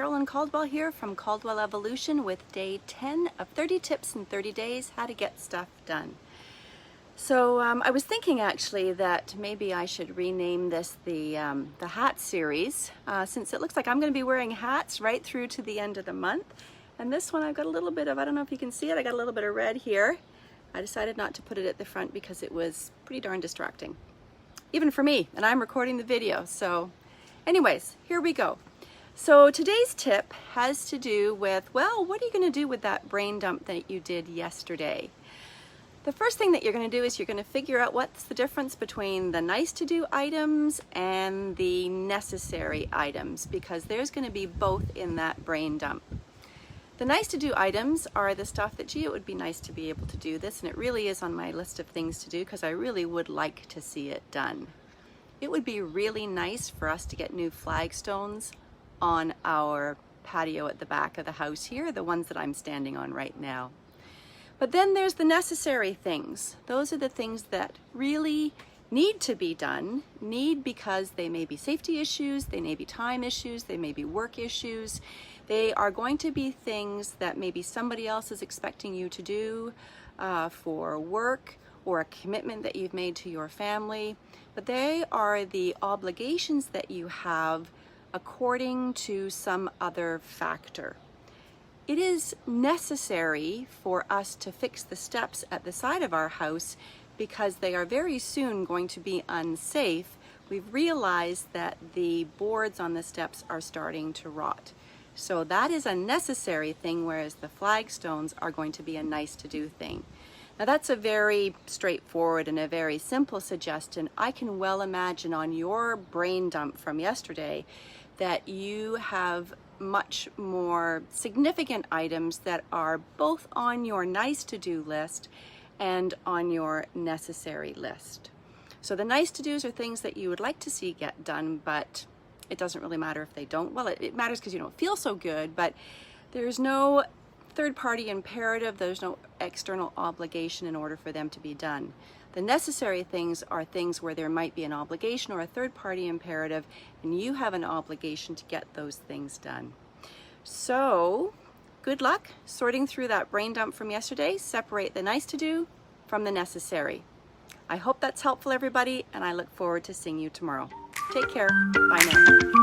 Carolyn Caldwell here from Caldwell Evolution with day 10 of 30 tips in 30 days how to get stuff done. So I was thinking actually that maybe I should rename this the hat series since it looks like I'm going to be wearing hats right through to the end of the month. And this one I've got a little bit of, I don't know if you can see it, I got a little bit of red here. I decided not to put it at the front because it was pretty darn distracting. Even for me, and I'm recording the video. So anyways, here we go. So today's tip has to do with, well, what are you going to do with that brain dump that you did yesterday? The first thing that you're going to do is you're going to figure out what's the difference between the nice to do items and the necessary items, because there's going to be both in that brain dump. The nice to do items are the stuff that, gee, it would be nice to be able to do this, and it really is on my list of things to do because I really would like to see it done. It would be really nice for us to get new flagstones on our patio at the back of the house here, the ones that I'm standing on right now. But then there's the necessary things. Those are the things that really need to be done, because they may be safety issues, they may be time issues, they may be work issues. They are going to be things that maybe somebody else is expecting you to do for work or a commitment that you've made to your family. But they are the obligations that you have according to some other factor. It is necessary for us to fix the steps at the side of our house because they are very soon going to be unsafe. We've realized that the boards on the steps are starting to rot. So that is a necessary thing, whereas the flagstones are going to be a nice to do thing. Now that's a very straightforward and a very simple suggestion. I can well imagine on your brain dump from yesterday that you have much more significant items that are both on your nice to do list and on your necessary list. So the nice to do's are things that you would like to see get done, but it doesn't really matter if they don't. Well, it matters because you don't feel so good, but there's no third-party imperative, there's no external obligation in order for them to be done. The necessary things are things where there might be an obligation or a third-party imperative, and you have an obligation to get those things done. So, good luck sorting through that brain dump from yesterday. Separate the nice to do from the necessary. I hope that's helpful, everybody, and I look forward to seeing you tomorrow. Take care. Bye now.